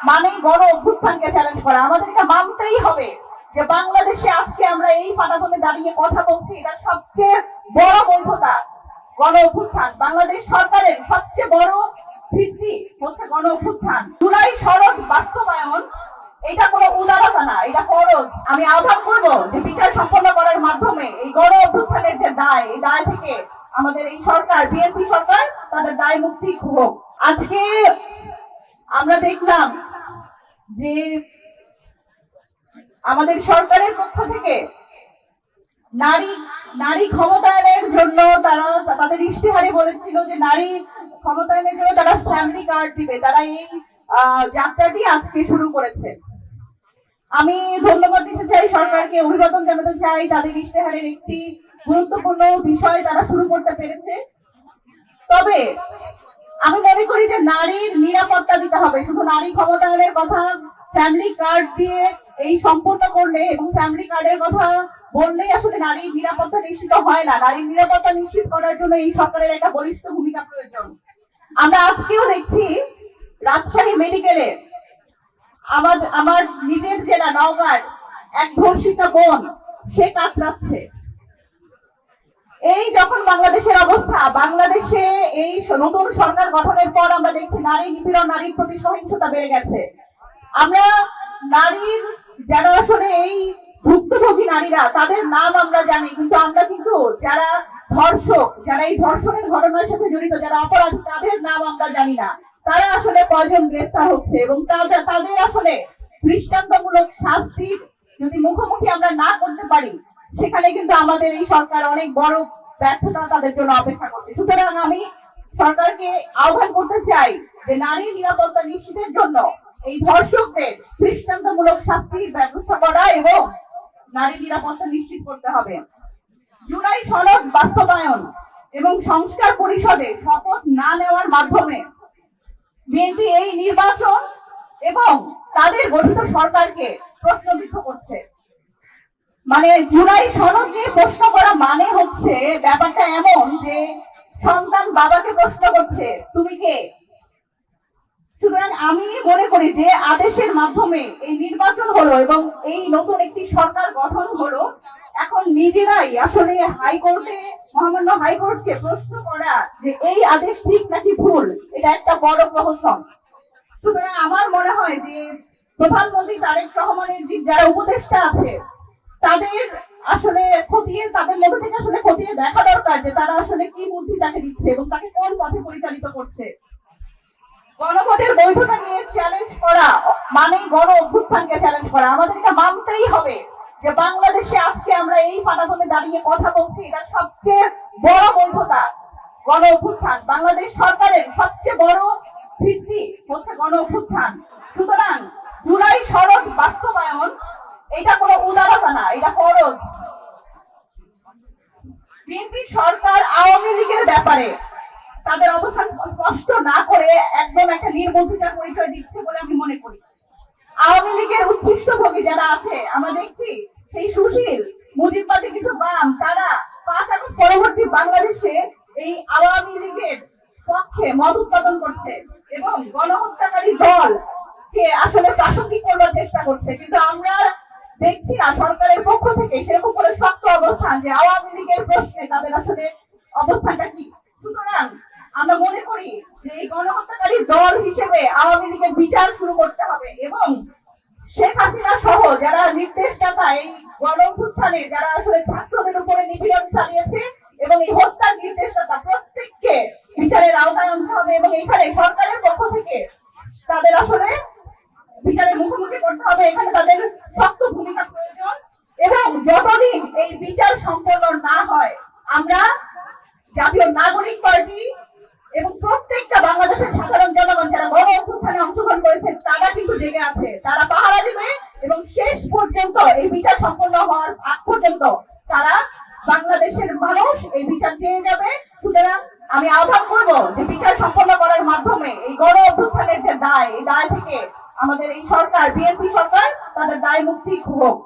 মানেই গণ অভ্যুত্থানকে চ্যালেঞ্জ করা। আমাদের এটা মানতেই হবে যে বাংলাদেশে আজকে আমরা এই পাটাতনে দাঁড়িয়ে কথা বলছি, এটা সবচেয়ে বড় বৈধতা গণ অভ্যুত্থান। বাংলাদেশ সরকারের সবচেয়ে বড় ভিত্তি হচ্ছে গণ অভ্যুত্থান। জুলাই সনদ বাস্তবায়ন এটা কোনো উদারতা না, এটা ফরজ। আমি আহ্বান করব যে বিচার সম্পন্ন করার মাধ্যমে এই গণ অভ্যুত্থানের যে দায়, এই দায় থেকে আমাদের এই সরকার, বিএনপি সরকার, তাদের দায় মুক্তি হোক। আজকে আমরা দেখলাম যে আমাদের সরকারের পক্ষ থেকে নারী ক্ষমতায়নের জন্য তারা তাদের ইশতেহারে বলেছিল যে নারী ক্ষমতায়নের জন্য তারা ফ্যামিলি কার্ড দিবে। তারা এই যাত্রাটি আজকে শুরু করেছে। আমি ধন্যবাদ দিতে চাই সরকারকে, অভিবাদন জানাতে চাই। তাদের ইশতেহারের একটি গুরুত্বপূর্ণ বিষয় তারা শুরু করতে পেরেছে। তবে আমি মনে করি যে নারীর নিরাপত্তা দিতে হবে। শুধু নারী ক্ষমতায়নের কথা ফ্যামিলি কার্ড দিয়ে এই সম্পূর্ণ করলে এবং ফ্যামিলি কার্ডের কথা বললেই আসলে নারীর নিরাপত্তা নিশ্চিত হয় না। নারীর নিরাপত্তা নিশ্চিত করার জন্য এই সরকারের একটা বলিষ্ঠ ভূমিকা প্রয়োজন। আমরা আজকেও দেখছি রাজশাহী মেডিকেলে আমার নিজের জেলা নওগাঁর এক ধর্ষিতা বোন সে কাতরাচ্ছে। এই যখন বাংলাদেশের অবস্থা, বাংলাদেশে এই নতুন সরকার গঠনের পর আমরা দেখছি নারী নিপীড়ন, নারীর প্রতি সহিংসতা বেড়ে গেছে। আমরা নারীর যারা আসলে এই ভুক্তভোগী নারীরা, তাদের নাম আমরা জানি, কিন্তু আমরা কিন্তু যারা ধর্ষক, যারা এই ধর্ষণের ঘটনার সাথে জড়িত, যারা অপরাধী, তাদের নাম আমরা জানি না। তারা আসলে কয়জন গ্রেফতার হচ্ছে এবং তাদের আসলে দৃষ্টান্তমূলক শাস্তির যদি মুখোমুখি আমরা না করতে পারি, সেখানে কিন্তু আমাদের এই সরকার অনেক বড় ব্যর্থতা তাদের জন্য অপেক্ষা করছে। সুতরাং আমি সরকারকে আহ্বান করতে চাই যে নারী নিরাপত্তা নিশ্চিতের জন্য এই ধর্ষকদের দৃষ্টান্তমূলক শাস্তির ব্যবস্থা করা এবং নারী নিরাপত্তা নিশ্চিত করতে হবে। জুলাই সনদ বাস্তবায়ন এবং সংস্কার পরিষদে শপথ না নেওয়ার মাধ্যমে বিএনপি এই নির্বাচন এবং তাদের গঠিত সরকারকে প্রশ্নবিদ্ধ করছে। মানে জুলাই সনদ নিয়ে প্রশ্ন করা মানে হচ্ছে ব্যাপারটা এমন যে সন্তান বাবাকে প্রশ্ন করছে তুমি কে। সুতরাং আমি মনে করি যে আদেশের মাধ্যমে এই নির্বাচন হলো এবং এই নতুন একটি সরকার গঠন হলো, এখন নিজেরাই আসলে হাইকোর্টে, মহামান্য হাইকোর্টকে প্রশ্ন করা যে এই আদেশ ঠিক নাকি ভুল, এটা একটা বড় প্রহসন। সুতরাং আমার মনে হয় যে প্রধানমন্ত্রী তারেক রহমানের যারা উপদেষ্টা আছে তাদের আসলে তাদের মধ্যে থেকে আসলে খতিয়ে দেখা দরকার যে তারা আসলে কি বুদ্ধি তাকে দিচ্ছে এবং তাকে কোন পথে পরিচালিত করছে। গণভোটের বৈধতা নিয়ে চ্যালেঞ্জ করা মানেই গণ অভ্যুত্থানকে চ্যালেঞ্জ করা। আমাদের এটা মানতেই হবে যে বাংলাদেশে আজকে আমরা এই পাটাতনে দাঁড়িয়ে কথা বলছি, এটা সবচেয়ে বড় বৈধতা গণ অভ্যুত্থান। বাংলাদেশ সরকারের সবচেয়ে বড় ভিত্তি হচ্ছে গণ অভ্যুত্থান। সুতরাং জুলাই সনদ বাস্তবায়ন এটা কোনো উদারতা না, এটা ফরজ। বিএনপি সরকার আওয়ামী লীগের ব্যাপারে তাদের অবস্থান স্পষ্ট না করে একদম একটা নির্বুদ্ধিতার পরিচয় দিচ্ছে বলে আমি মনে করি। আওয়ামী লীগের উচ্ছিষ্টভোগী যারা আছে, আমরা দেখছি সেই সুশীল মুজিববাদী কিছু বাম, তারা 5 আগস্ট পরবর্তী বাংলাদেশে এই আওয়ামী লীগের পক্ষে মত উৎপাদন করছে এবং গণহত্যাকারী দল কে আসলে প্রাসঙ্গিক করার চেষ্টা করছে। কিন্তু আমরা দেখছি না সরকারের পক্ষ থেকে সেরকম করে শক্ত অবস্থান যে আওয়ামী লীগের প্রশ্নে তাদের আসলে অবস্থানটা কি। সুতরাং আমরা মনে করি যে এই গণহত্যাকারী দল হিসেবে আওয়ামী লীগের বিচার শুরু করতে হবে এবং শেখ হাসিনা সহ যারা নির্দেশদাতা, এই গণ অভ্যুত্থানে যারা আসলে ছাত্রদের উপরে নিপীড়ন চালিয়েছে এবং এই হত্যার নির্দেশদাতা, প্রত্যেককে বিচারের আওতায় আনতে হবে এবং এখানে সরকারের পক্ষ থেকে তাদের আসলে বিচারের মুখোমুখি করতে হবে। এখানে তাদের শক্ত ভূমিকা প্রয়োজন এবং যতদিন এই বিচার সম্পন্ন না হয়, আমরা জাতীয় নাগরিক পার্টি এবং প্রত্যেকটা বাংলাদেশের সাধারণ জনগণ যারা গণ অভ্যুত্থানে অংশগ্রহণ করেছেন তারা কিন্তু জেগে আছে, তারা পাহারা দিবে এবং শেষ পর্যন্ত এই বিচার সম্পন্ন হওয়ার আগ পর্যন্ত তারা বাংলাদেশের মানুষ এই বিচার চেয়ে যাবে। সুতরাং আমি আহ্বান করব যে বিচার সম্পন্ন করার মাধ্যমে এই গণ অভ্যুত্থানের যে দায়, এই দায় থেকে আমাদের এই সরকার, বিএনপি সরকার, তাদের দায় মুক্তি হোক।